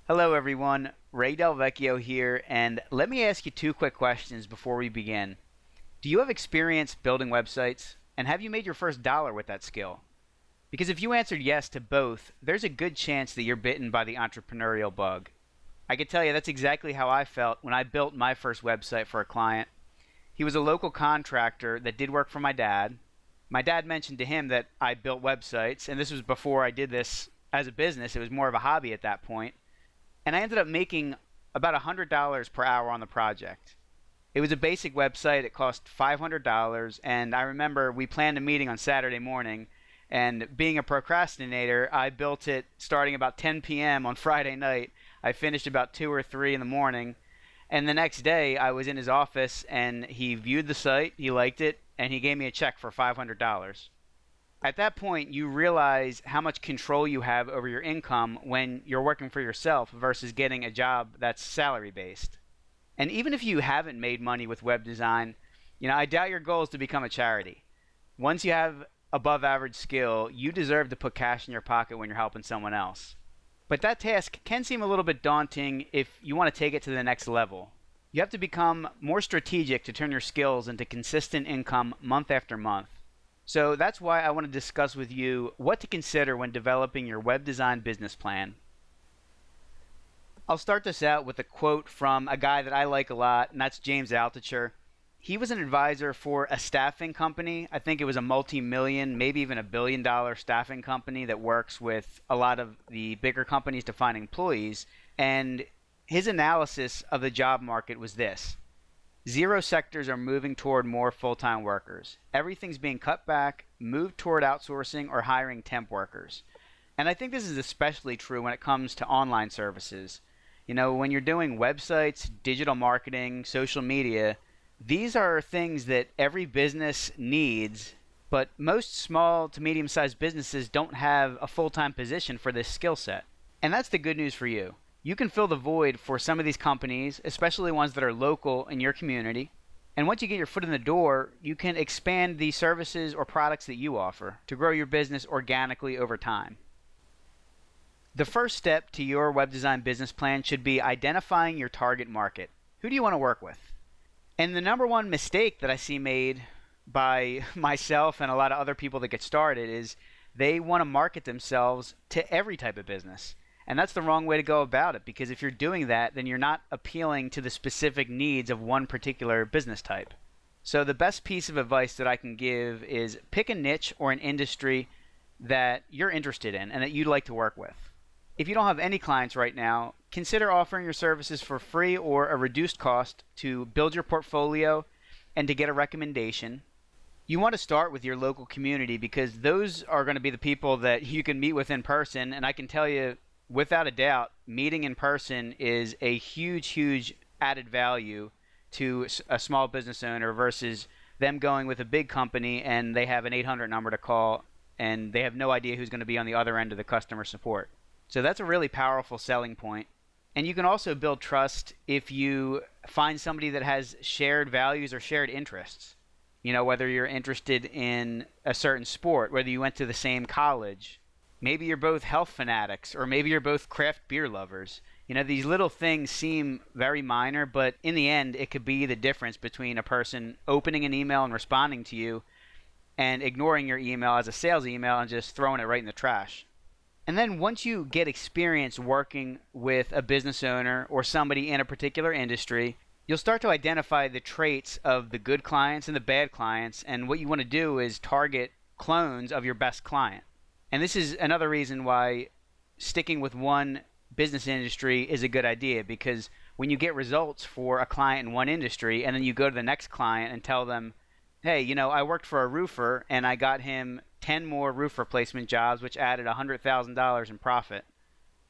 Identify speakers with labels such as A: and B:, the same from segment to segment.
A: Hello, everyone. DelVecchio here, and let me ask you two quick questions before we begin. Do you have experience building websites, and have you made your first dollar with that skill? Because if you answered yes to both, there's a good chance that you're bitten by the entrepreneurial bug. I can tell you that's exactly how I felt when I built my first website for a client. He was a local contractor that did work for my dad. My dad mentioned to him that I built websites, and this was before I did this as a business. It was more of a hobby at that point. And I ended up making about $100 per hour on the project. It was a basic website. It cost $500, and I remember we planned a meeting on Saturday morning, and being a procrastinator, I built it starting about 10 p.m. on Friday night. I finished about 2 or 3 in the morning, and the next day I was in his office, and he viewed the site, he liked it, and he gave me a check for $500. At that point, you realize how much control you have over your income when you're working for yourself versus getting a job that's salary based. And even if you haven't made money with web design, I doubt your goal is to become a charity. Once you have above average skill, you deserve to put cash in your pocket when you're helping someone else. But that task can seem a little bit daunting if you want to take it to the next level. You have to become more strategic to turn your skills into consistent income month after month. So that's why I want to discuss with you what to consider when developing your web design business plan. I'll start this out with a quote from a guy that I like a lot, and that's James Altucher. He was an advisor for a staffing company. I think it was a multi-million, maybe even $1 billion staffing company that works with a lot of the bigger companies to find employees. And his analysis of the job market was this. 0 sectors are moving toward more full-time workers. Everything's being cut back, moved toward outsourcing or hiring temp workers. And I think this is especially true when it comes to online services. When you're doing websites, digital marketing, social media, these are things that every business needs, but most small to medium-sized businesses don't have a full-time position for this skill set. And that's the good news for you. You can fill the void for some of these companies, especially ones that are local in your community. And once you get your foot in the door, you can expand the services or products that you offer to grow your business organically over time. The first step to your web design business plan should be identifying your target market. Who do you want to work with? And the number one mistake that I see made by myself and a lot of other people that get started is they want to market themselves to every type of business. And that's the wrong way to go about it, because if you're doing that, then you're not appealing to the specific needs of one particular business type. So the best piece of advice that I can give is pick a niche or an industry that you're interested in and that you'd like to work with. If you don't have any clients right now, consider offering your services for free or a reduced cost to build your portfolio and to get a recommendation. You want to start with your local community because those are going to be the people that you can meet with in person, and I can tell you, without a doubt, meeting in person is a huge added value to a small business owner versus them going with a big company and they have an 800 number to call and they have no idea who's going to be on the other end of the customer support. So that's a really powerful selling point. And you can also build trust if you find somebody that has shared values or shared interests. Whether you're interested in a certain sport, whether you went to the same college. Maybe you're both health fanatics, or maybe you're both craft beer lovers. These little things seem very minor, but in the end, it could be the difference between a person opening an email and responding to you and ignoring your email as a sales email and just throwing it right in the trash. And then once you get experience working with a business owner or somebody in a particular industry, you'll start to identify the traits of the good clients and the bad clients, and what you want to do is target clones of your best client. And this is another reason why sticking with one business industry is a good idea, because when you get results for a client in one industry and then you go to the next client and tell them, hey, I worked for a roofer and I got him 10 more roof replacement jobs, which added $100,000 in profit.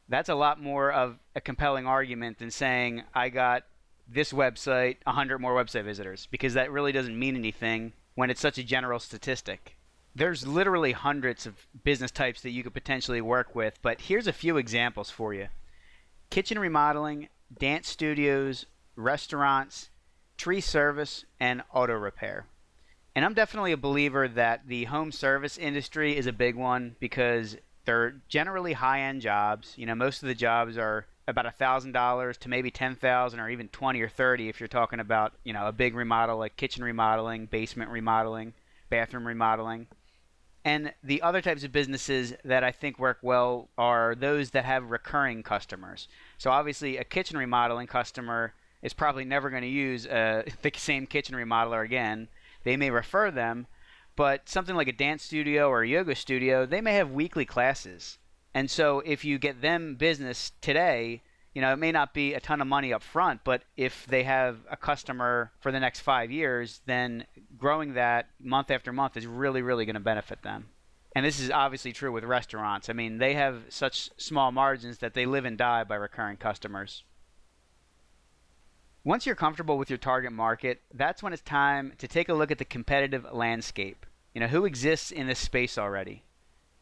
A: That's a lot more of a compelling argument than saying I got this website 100 more website visitors, because that really doesn't mean anything when it's such a general statistic. There's literally hundreds of business types that you could potentially work with, but here's a few examples for you. Kitchen remodeling, dance studios, restaurants, tree service, and auto repair. And I'm definitely a believer that the home service industry is a big one because they're generally high-end jobs. Most of the jobs are about $1,000 to maybe 10,000 or even 20 or 30 if you're talking about, a big remodel like kitchen remodeling, basement remodeling, bathroom remodeling. And the other types of businesses that I think work well are those that have recurring customers. So obviously a kitchen remodeling customer is probably never going to use the same kitchen remodeler again. They may refer them, but something like a dance studio or a yoga studio, they may have weekly classes. And so if you get them business today, it may not be a ton of money up front, but if they have a customer for the next 5 years, then growing that month after month is really, really going to benefit them. And this is obviously true with restaurants. I mean, they have such small margins that they live and die by recurring customers. Once you're comfortable with your target market, that's when it's time to take a look at the competitive landscape. Who exists in this space already?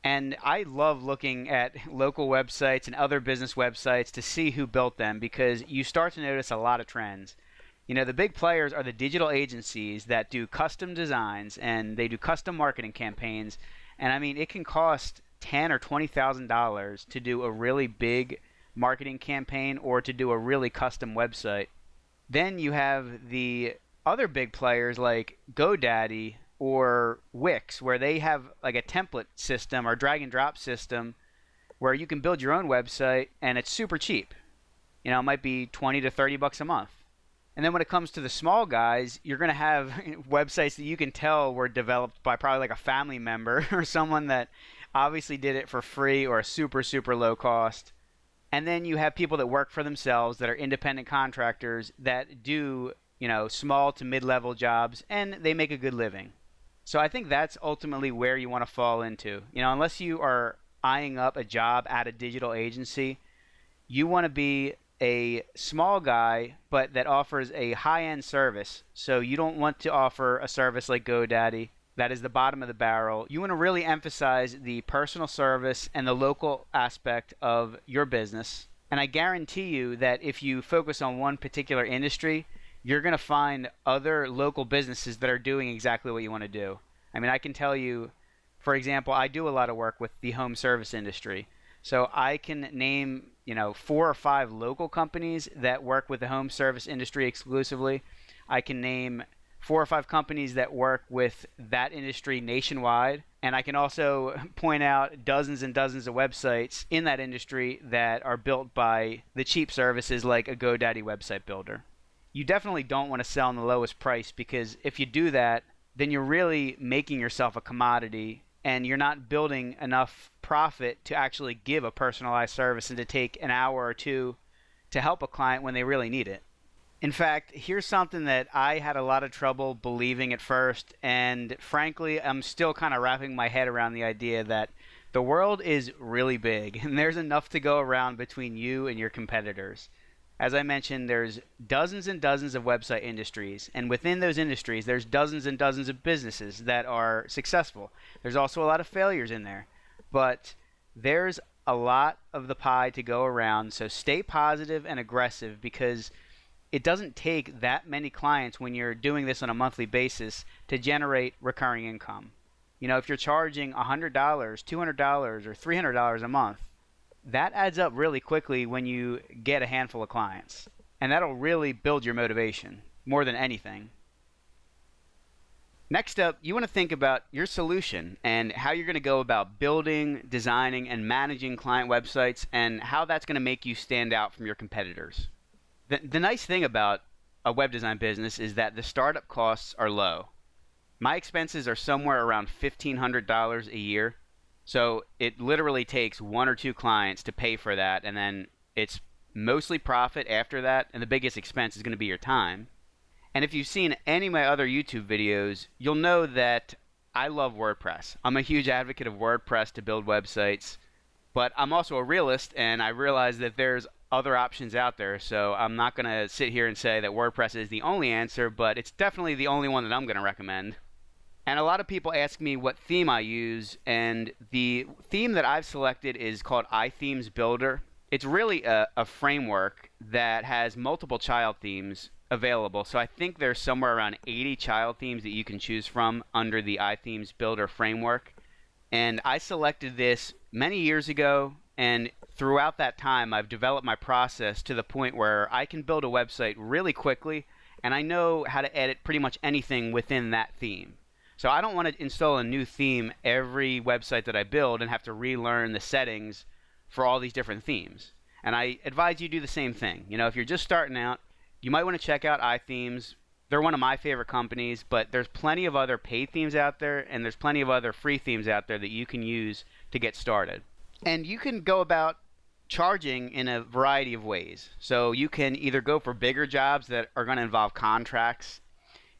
A: And I love looking at local websites and other business websites to see who built them, because you start to notice a lot of trends. The big players are the digital agencies that do custom designs and they do custom marketing campaigns. And I mean, it can cost $10,000 or $20,000 to do a really big marketing campaign or to do a really custom website. Then you have the other big players like GoDaddy or Wix, where they have like a template system or drag and drop system where you can build your own website and it's super cheap. It might be 20 to 30 bucks a month. And then when it comes to the small guys, you're going to have websites that you can tell were developed by probably like a family member or someone that obviously did it for free or a super, super low cost. And then you have people that work for themselves that are independent contractors that do, small to mid-level jobs, and they make a good living. So I think that's ultimately where you want to fall into. Unless you are eyeing up a job at a digital agency, you want to be a small guy, but that offers a high-end service. So you don't want to offer a service like GoDaddy that is the bottom of the barrel. You want to really emphasize the personal service and the local aspect of your business. And I guarantee you that if you focus on one particular industry, you're going to find other local businesses that are doing exactly what you want to do. I mean, I can tell you, for example, I do a lot of work with the home service industry. So I can name, 4 or 5 local companies that work with the home service industry exclusively. I can name 4 or 5 companies that work with that industry nationwide. And I can also point out dozens and dozens of websites in that industry that are built by the cheap services like a GoDaddy website builder. You definitely don't want to sell on the lowest price, because if you do that, then you're really making yourself a commodity and you're not building enough profit to actually give a personalized service and to take an hour or two to help a client when they really need it. In fact, here's something that I had a lot of trouble believing at first, and frankly, I'm still kind of wrapping my head around the idea that the world is really big and there's enough to go around between you and your competitors. As I mentioned, there's dozens and dozens of website industries, and within those industries, there's dozens and dozens of businesses that are successful. There's also a lot of failures in there, but there's a lot of the pie to go around, so stay positive and aggressive, because it doesn't take that many clients when you're doing this on a monthly basis to generate recurring income. If you're charging $100, $200, or $300 a month, that adds up really quickly when you get a handful of clients. And that'll really build your motivation more than anything. Next up, you want to think about your solution and how you're going to go about building, designing, and managing client websites, and how that's going to make you stand out from your competitors. The nice thing about a web design business is that the startup costs are low. My expenses are somewhere around $1,500 a year. So it literally takes 1 or 2 clients to pay for that, and then it's mostly profit after that, and the biggest expense is going to be your time. And if you've seen any of my other YouTube videos, you'll know that I love WordPress. I'm a huge advocate of WordPress to build websites, but I'm also a realist, and I realize that there's other options out there, so I'm not going to sit here and say that WordPress is the only answer, but it's definitely the only one that I'm going to recommend. And a lot of people ask me what theme I use, and the theme that I've selected is called iThemes Builder. It's really a framework that has multiple child themes available. So I think there's somewhere around 80 child themes that you can choose from under the iThemes Builder framework. And I selected this many years ago, and throughout that time, I've developed my process to the point where I can build a website really quickly, and I know how to edit pretty much anything within that theme. So I don't want to install a new theme every website that I build and have to relearn the settings for all these different themes. And I advise you do the same thing. If you're just starting out, you might want to check out iThemes. They're one of my favorite companies, but there's plenty of other paid themes out there, and there's plenty of other free themes out there that you can use to get started. And you can go about charging in a variety of ways. So you can either go for bigger jobs that are going to involve contracts.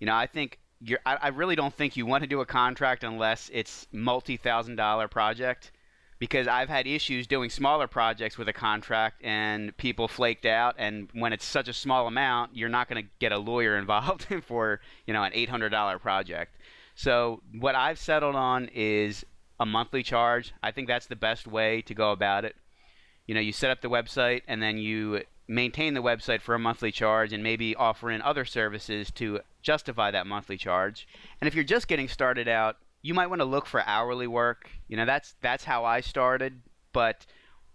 A: I really don't think you want to do a contract unless it's multi-$1,000 project, because I've had issues doing smaller projects with a contract and people flaked out, and when it's such a small amount, you're not going to get a lawyer involved for an $800 project. So what I've settled on is a monthly charge. I think that's the best way to go about it. You set up the website and then you maintain the website for a monthly charge and maybe offer in other services to justify that monthly charge. And if you're just getting started out, you might want to look for hourly work. That's how I started, but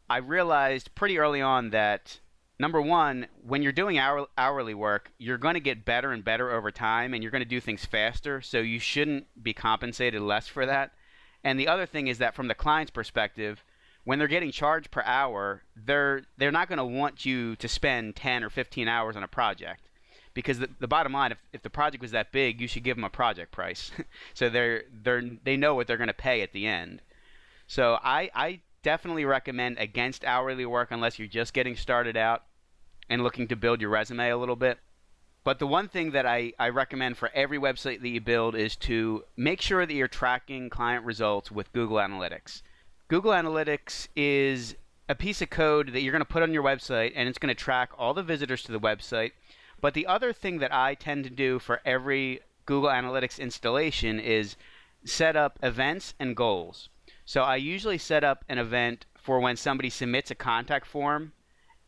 A: I realized pretty early on that, number one, when you're doing hourly work, you're going to get better and better over time, and you're going to do things faster, so you shouldn't be compensated less for that. And the other thing is that from the client's perspective, when they're getting charged per hour, they're not going to want you to spend 10 or 15 hours on a project, because the bottom line, if the project was that big, you should give them a project price. So they know what they're going to pay at the end. So I definitely recommend against hourly work unless you're just getting started out and looking to build your resume a little bit. But the one thing that I recommend for every website that you build is to make sure that you're tracking client results with Google Analytics. Google Analytics is a piece of code that you're going to put on your website, and it's going to track all the visitors to the website. But the other thing that I tend to do for every Google Analytics installation is set up events and goals. So I usually set up an event for when somebody submits a contact form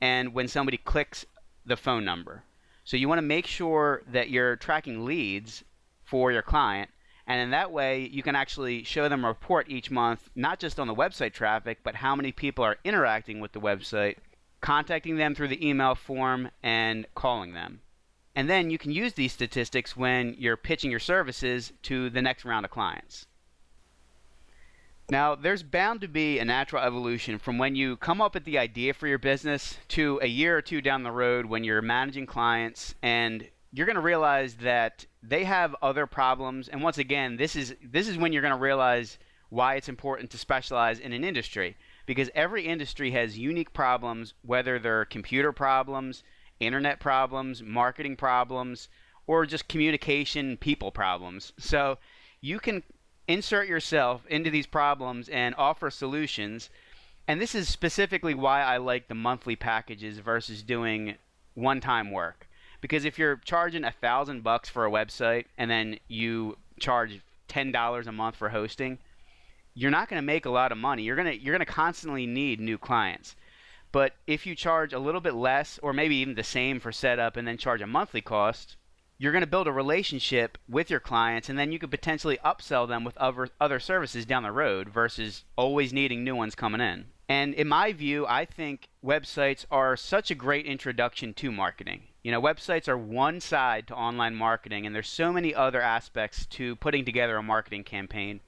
A: and when somebody clicks the phone number. So you want to make sure that you're tracking leads for your client, and in that way you can actually show them a report each month, not just on the website traffic, but how many people are interacting with the website, contacting them through the email form, and calling them. And then you can use these statistics when you're pitching your services to the next round of clients. Now, there's bound to be a natural evolution from when you come up with the idea for your business to a year or two down the road when you're managing clients, and you're going to realize that they have other problems. And once again, this is when you're going to realize why it's important to specialize in an industry, because every industry has unique problems, whether they're computer problems, internet problems, marketing problems, or just communication people problems. So you can insert yourself into these problems and offer solutions. And this is specifically why I like the monthly packages versus doing one-time work. Because if you're charging $1,000 for a website and then you charge $10 a month for hosting, you're not going to make a lot of money. You're going to constantly need new clients. But if you charge a little bit less, or maybe even the same for setup, and then charge a monthly cost, you're going to build a relationship with your clients, and then you could potentially upsell them with other services down the road versus always needing new ones coming in. And in my view, I think websites are such a great introduction to marketing. Websites are one side to online marketing, and there's so many other aspects to putting together a marketing campaign,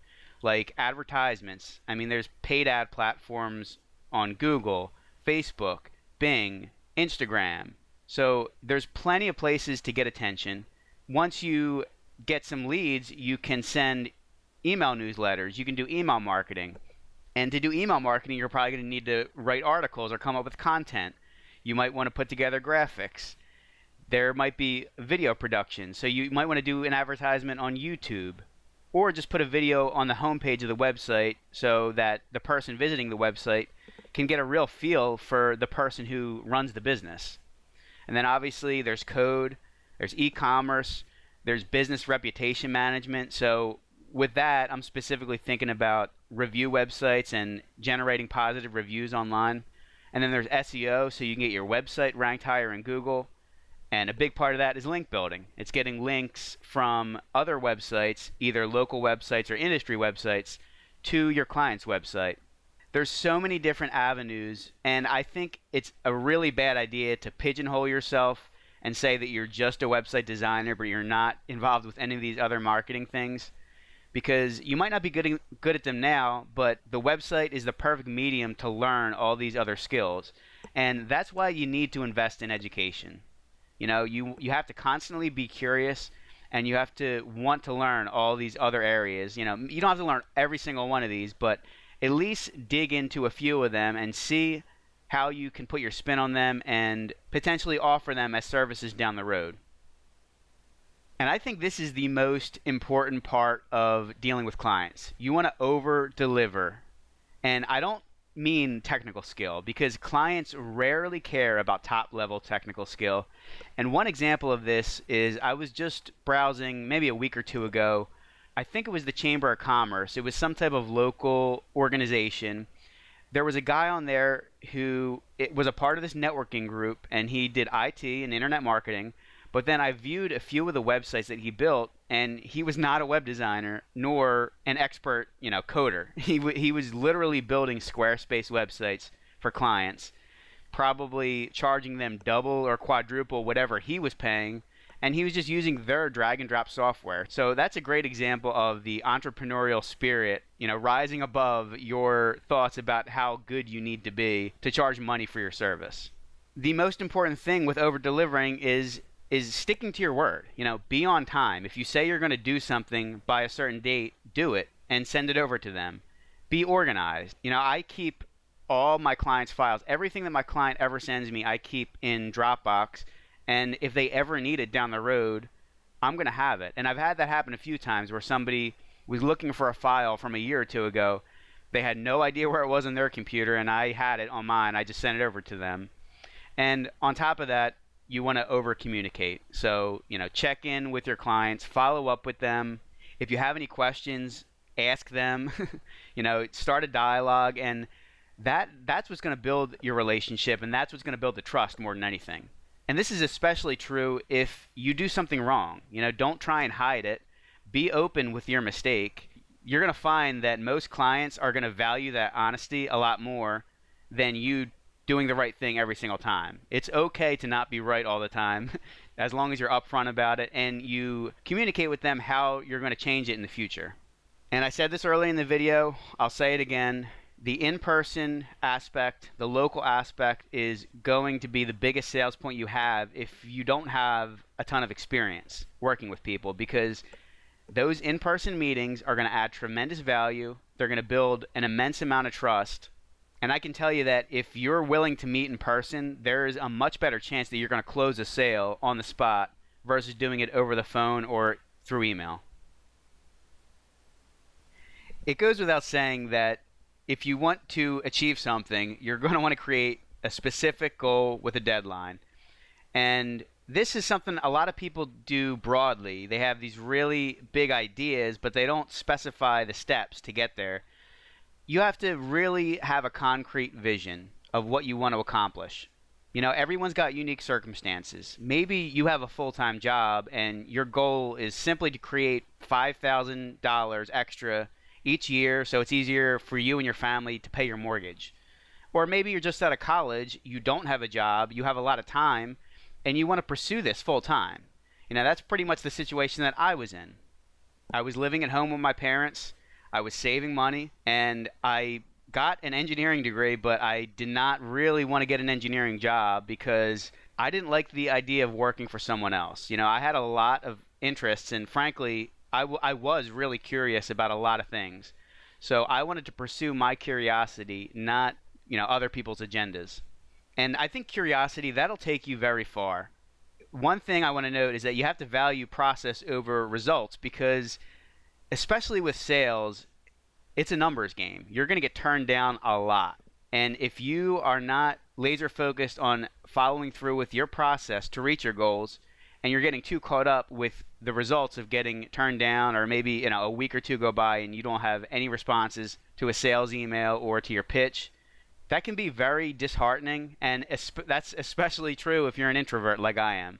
A: like advertisements. There's paid ad platforms on Google, Facebook, Bing, Instagram. So there's plenty of places to get attention. Once you get some leads, you can send email newsletters. You can do email marketing. And to do email marketing, you're probably going to need to write articles or come up with content. You might want to put together graphics. There might be video production. So you might want to do an advertisement on YouTube, or just put a video on the homepage of the website so that the person visiting the website can get a real feel for the person who runs the business. And then obviously there's code, there's e-commerce, there's business reputation management. So with that, I'm specifically thinking about review websites and generating positive reviews online. And then there's SEO, so you can get your website ranked higher in Google. And a big part of that is link building. It's getting links from other websites, either local websites or industry websites, to your client's website. There's so many different avenues, and I think it's a really bad idea to pigeonhole yourself and say that you're just a website designer, but you're not involved with any of these other marketing things, because you might not be good at them now, but the website is the perfect medium to learn all these other skills. And that's why you need to invest in education. You have to constantly be curious, and you have to want to learn all these other areas. You don't have to learn every single one of these, but at least dig into a few of them and see how you can put your spin on them and potentially offer them as services down the road. And I think this is the most important part of dealing with clients. You want to over deliver. And I don't mean technical skill, because clients rarely care about top level technical skill. And one example of this is I was just browsing maybe a week or two ago. I think it was the Chamber of Commerce. It was some type of local organization. There was a guy on there who was a part of this networking group, and he did IT and internet marketing. But then I viewed a few of the websites that he built, and he was not a web designer nor an expert, coder. He was literally building Squarespace websites for clients, probably charging them double or quadruple whatever he was paying, and he was just using their drag and drop software. So that's a great example of the entrepreneurial spirit, rising above your thoughts about how good you need to be to charge money for your service. The most important thing with over delivering is sticking to your word. Be on time. If you say you're going to do something by a certain date, do it and send it over to them. Be organized. I keep all my clients' files. Everything that my client ever sends me, I keep in Dropbox. And if they ever need it down the road, I'm going to have it. And I've had that happen a few times where somebody was looking for a file from a year or two ago. They had no idea where it was on their computer, and I had it on mine. I just sent it over to them. And on top of that, you want to over communicate. So, check in with your clients, follow up with them. If you have any questions, ask them. Start a dialogue, and that's what's going to build your relationship, and that's what's going to build the trust more than anything. And this is especially true if you do something wrong. Don't try and hide it. Be open with your mistake. You're going to find that most clients are going to value that honesty a lot more than you doing the right thing every single time. It's okay to not be right all the time, as long as you're upfront about it and you communicate with them how you're going to change it in the future. And I said this early in the video, I'll say it again, the in-person aspect, the local aspect is going to be the biggest sales point you have if you don't have a ton of experience working with people, because those in-person meetings are going to add tremendous value. They're going to build an immense amount of trust. And I can tell you that if you're willing to meet in person, there is a much better chance that you're going to close a sale on the spot versus doing it over the phone or through email. It goes without saying that if you want to achieve something, you're going to want to create a specific goal with a deadline. And this is something a lot of people do broadly. They have these really big ideas, but they don't specify the steps to get there. You have to really have a concrete vision of what you want to accomplish. Everyone's got unique circumstances. Maybe you have a full-time job and your goal is simply to create $5,000 extra each year so it's easier for you and your family to pay your mortgage. Or maybe you're just out of college, you don't have a job, you have a lot of time, and you want to pursue this full-time. That's pretty much the situation that I was in. I was living at home with my parents. I was saving money, and I got an engineering degree, but I did not really want to get an engineering job because I didn't like the idea of working for someone else. I had a lot of interests, and frankly, I was really curious about a lot of things. So I wanted to pursue my curiosity, not other people's agendas. And I think curiosity, that'll take you very far. One thing I want to note is that you have to value process over results, because especially with sales, it's a numbers game. You're going to get turned down a lot. And if you are not laser focused on following through with your process to reach your goals, and you're getting too caught up with the results of getting turned down, or maybe a week or two go by and you don't have any responses to a sales email or to your pitch, that can be very disheartening. And that's especially true if you're an introvert like I am.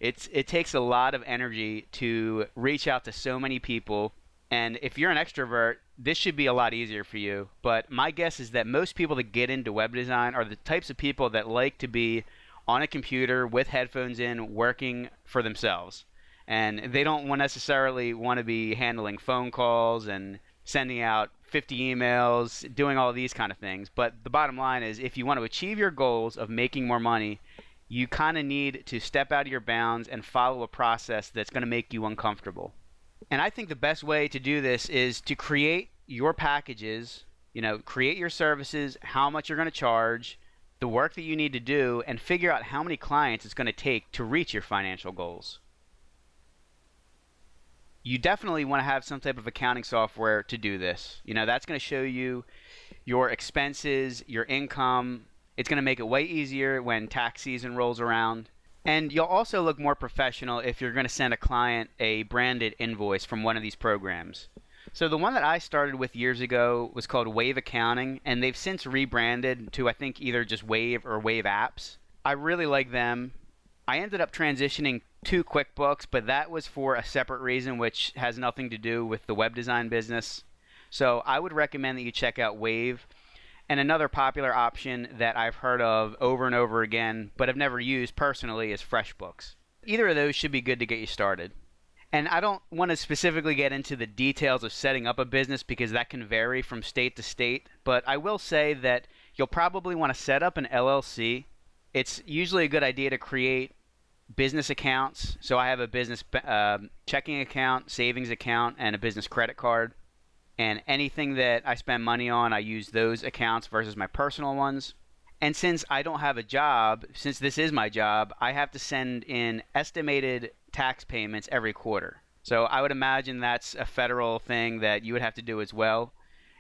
A: It takes a lot of energy to reach out to so many people. And if you're an extrovert, this should be a lot easier for you. But my guess is that most people that get into web design are the types of people that like to be on a computer with headphones in, working for themselves. And they don't necessarily want to be handling phone calls and sending out 50 emails, doing all these kind of things. But the bottom line is, if you want to achieve your goals of making more money, you kind of need to step out of your bounds and follow a process that's going to make you uncomfortable. And I think the best way to do this is to create your packages, create your services, how much you're going to charge, the work that you need to do, and figure out how many clients it's going to take to reach your financial goals. You definitely want to have some type of accounting software to do this. That's going to show you your expenses, your income. It's going to make it way easier when tax season rolls around. And you'll also look more professional if you're going to send a client a branded invoice from one of these programs. So the one that I started with years ago was called Wave Accounting, and they've since rebranded to, I think, either just Wave or Wave Apps. I really like them. I ended up transitioning to QuickBooks, but that was for a separate reason, which has nothing to do with the web design business. So I would recommend that you check out Wave. And another popular option that I've heard of over and over again, but have never used personally, is FreshBooks. Either of those should be good to get you started. And I don't want to specifically get into the details of setting up a business because that can vary from state to state, but I will say that you'll probably want to set up an LLC. It's usually a good idea to create business accounts. So I have a business checking account, savings account, and a business credit card. And anything that I spend money on, I use those accounts versus my personal ones. And since I don't have a job, since this is my job, I have to send in estimated tax payments every quarter. So I would imagine that's a federal thing that you would have to do as well.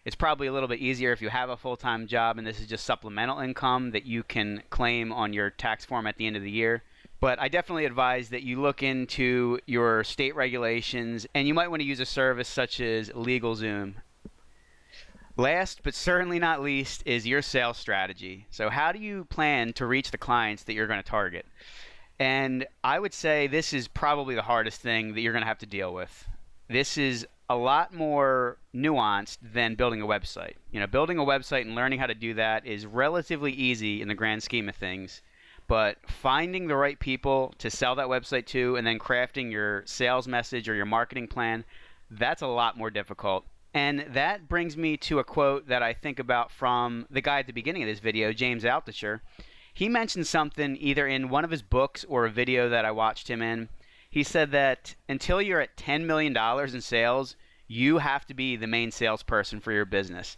A: It's probably a little bit easier if you have a full-time job and this is just supplemental income that you can claim on your tax form at the end of the year. But I definitely advise that you look into your state regulations, and you might want to use a service such as LegalZoom. Last, but certainly not least, is your sales strategy. So how do you plan to reach the clients that you're going to target? And I would say this is probably the hardest thing that you're going to have to deal with. This is a lot more nuanced than building a website. Building a website and learning how to do that is relatively easy in the grand scheme of things. But finding the right people to sell that website to and then crafting your sales message or your marketing plan, that's a lot more difficult. And that brings me to a quote that I think about from the guy at the beginning of this video, James Altucher. He mentioned something either in one of his books or a video that I watched him in. He said that until you're at $10 million in sales, you have to be the main salesperson for your business.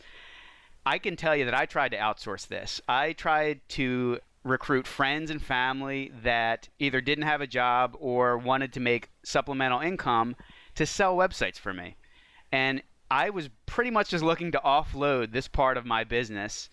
A: I can tell you that I tried to outsource this. I tried to recruit friends and family that either didn't have a job or wanted to make supplemental income to sell websites for me. And I was pretty much just looking to offload this part of my business.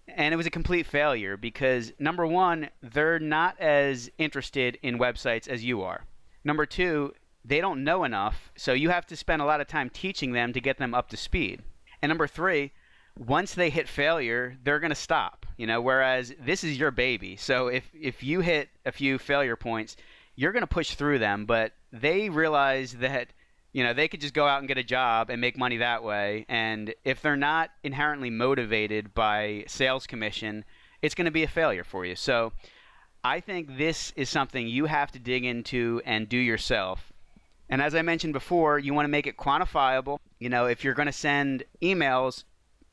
A: And it was a complete failure because, number one, they're not as interested in websites as you are. Number two, they don't know enough, so you have to spend a lot of time teaching them to get them up to speed. And number three, once they hit failure, they're going to stop, whereas this is your baby. So if you hit a few failure points, you're going to push through them, but they realize that, they could just go out and get a job and make money that way. And if they're not inherently motivated by sales commission, it's going to be a failure for you. So I think this is something you have to dig into and do yourself. And as I mentioned before, you want to make it quantifiable. If you're going to send emails,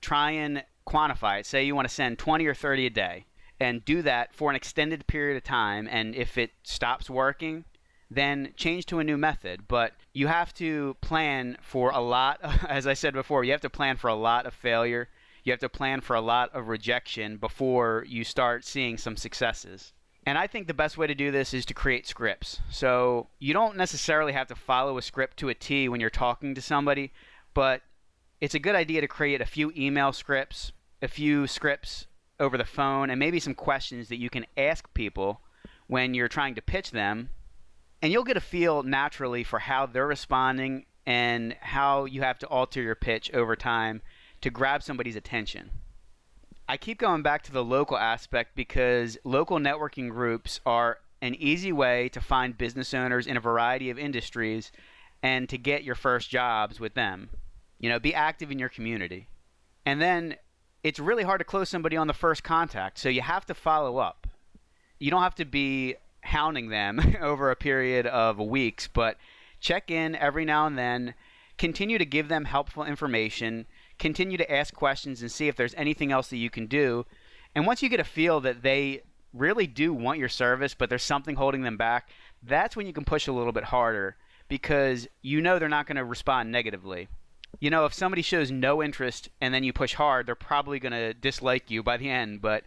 A: try and quantify it. Say you want to send 20 or 30 a day and do that for an extended period of time. And if it stops working, then change to a new method. But you have to plan for a lot, as I said before, you have to plan for a lot of failure. You have to plan for a lot of rejection before you start seeing some successes. And I think the best way to do this is to create scripts. So you don't necessarily have to follow a script to a T when you're talking to somebody, but it's a good idea to create a few email scripts, a few scripts over the phone, and maybe some questions that you can ask people when you're trying to pitch them. And you'll get a feel naturally for how they're responding and how you have to alter your pitch over time to grab somebody's attention. I keep going back to the local aspect because local networking groups are an easy way to find business owners in a variety of industries and to get your first jobs with them. Be active in your community. And then it's really hard to close somebody on the first contact, so you have to follow up. You don't have to be hounding them over a period of weeks, but check in every now and then, continue to give them helpful information, continue to ask questions and see if there's anything else that you can do. And once you get a feel that they really do want your service, but there's something holding them back, that's when you can push a little bit harder, because they're not going to respond negatively. If somebody shows no interest and then you push hard, they're probably going to dislike you by the end. But,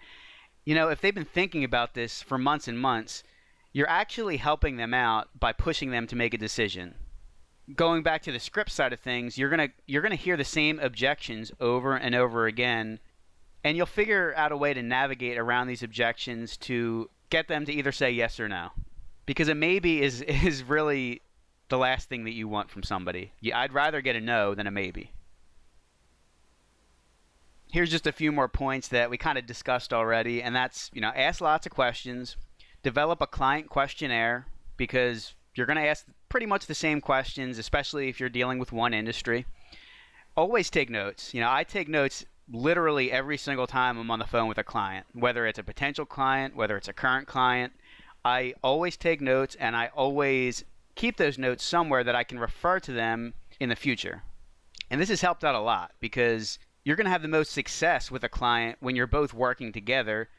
A: if they've been thinking about this for months and months, you're actually helping them out by pushing them to make a decision. Going back to the script side of things, you're going to hear the same objections over and over again, and you'll figure out a way to navigate around these objections to get them to either say yes or no. Because a maybe is really the last thing that you want from somebody. I'd rather get a no than a maybe. Here's just a few more points that we kind of discussed already, and that's, ask lots of questions, develop a client questionnaire, because you're going to ask pretty much the same questions, especially if you're dealing with one industry. Always take notes. I take notes literally every single time I'm on the phone with a client, whether it's a potential client, whether it's a current client. I always take notes, and I always keep those notes somewhere that I can refer to them in the future. And this has helped out a lot, because you're going to have the most success with a client when you're both working together.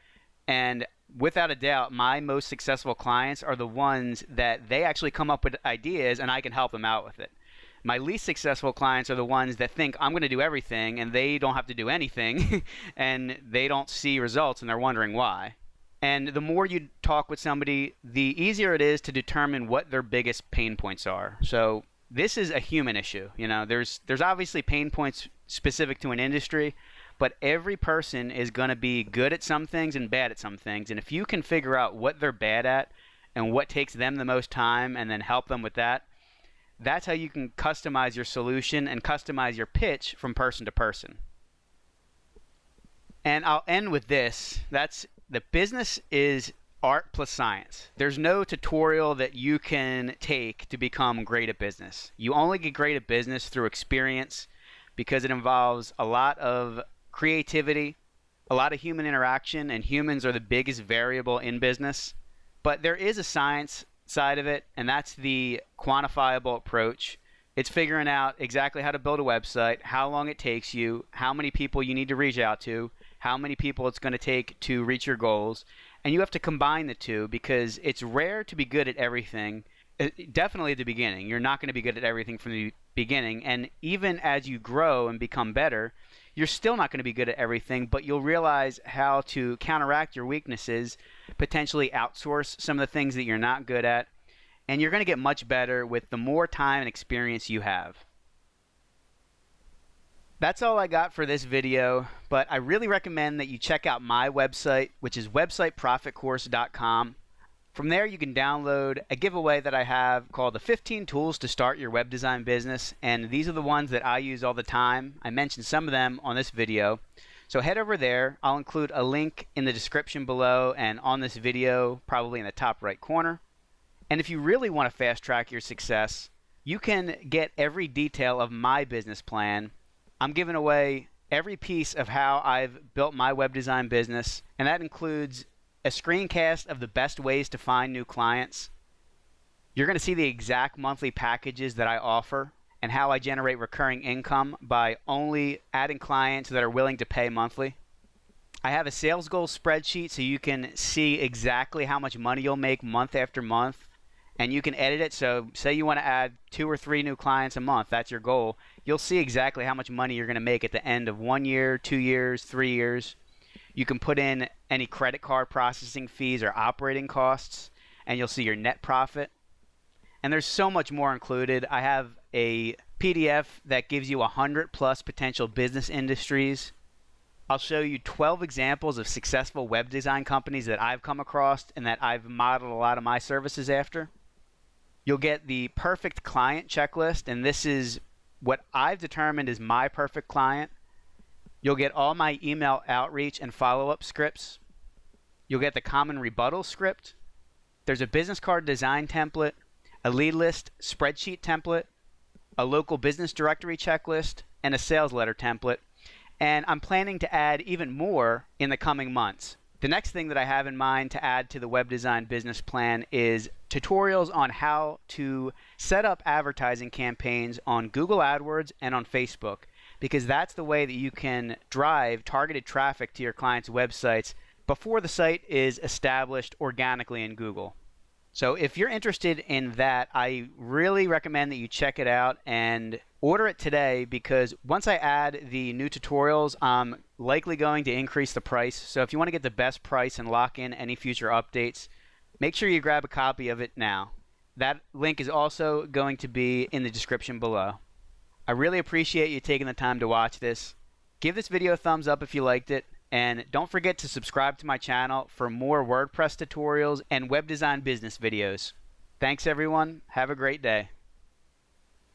A: And without a doubt, my most successful clients are the ones that they actually come up with ideas and I can help them out with it. My least successful clients are the ones that think I'm going to do everything and they don't have to do anything and they don't see results and they're wondering why. And the more you talk with somebody, the easier it is to determine what their biggest pain points are. So this is a human issue. There's obviously pain points specific to an industry, but every person is going to be good at some things and bad at some things. And if you can figure out what they're bad at and what takes them the most time and then help them with that, that's how you can customize your solution and customize your pitch from person to person. And I'll end with this. The business is art plus science. There's no tutorial that you can take to become great at business. You only get great at business through experience, because it involves a lot of creativity, a lot of human interaction, and humans are the biggest variable in business. But there is a science side of it, and that's the quantifiable approach. It's figuring out exactly how to build a website, how long it takes you, how many people you need to reach out to, how many people it's going to take to reach your goals. And you have to combine the two, because it's rare to be good at everything. Definitely at the beginning. You're not going to be good at everything from the beginning. And even as you grow and become better, you're still not going to be good at everything, but you'll realize how to counteract your weaknesses, potentially outsource some of the things that you're not good at, and you're going to get much better with the more time and experience you have. That's all I got for this video, but I really recommend that you check out my website, which is websiteprofitcourse.com. From there, you can download a giveaway that I have called the 15 Tools to Start Your Web Design Business, and these are the ones that I use all the time. I mentioned some of them on this video. So head over there. I'll include a link in the description below and on this video, probably in the top right corner. And if you really want to fast track your success, you can get every detail of my business plan. I'm giving away every piece of how I've built my web design business, and that includes a screencast of the best ways to find new clients. You're going to see the exact monthly packages that I offer and how I generate recurring income by only adding clients that are willing to pay monthly. I have a sales goal spreadsheet so you can see exactly how much money you'll make month after month, and you can edit it. So say you want to add 2 or 3 new clients a month, that's your goal. You'll see exactly how much money you're going to make at the end of 1 year, 2 years, 3 years. You can put in any credit card processing fees or operating costs, and you'll see your net profit. And there's so much more included. I have a PDF that gives you 100 plus potential business industries. I'll show you 12 examples of successful web design companies that I've come across and that I've modeled a lot of my services after. You'll get the perfect client checklist, and this is what I've determined is my perfect client. You'll get all my email outreach and follow-up scripts. You'll get the common rebuttal script. There's a business card design template, a lead list spreadsheet template, a local business directory checklist, and a sales letter template. And I'm planning to add even more in the coming months. The next thing that I have in mind to add to the web design business plan is tutorials on how to set up advertising campaigns on Google AdWords and on Facebook, because that's the way that you can drive targeted traffic to your clients' websites before the site is established organically in Google. So if you're interested in that, I really recommend that you check it out and order it today, because once I add the new tutorials, I'm likely going to increase the price. So if you want to get the best price and lock in any future updates, make sure you grab a copy of it now. That link is also going to be in the description below. I really appreciate you taking the time to watch this. Give this video a thumbs up if you liked it. And don't forget to subscribe to my channel for more WordPress tutorials and web design business videos. Thanks everyone. Have a great day.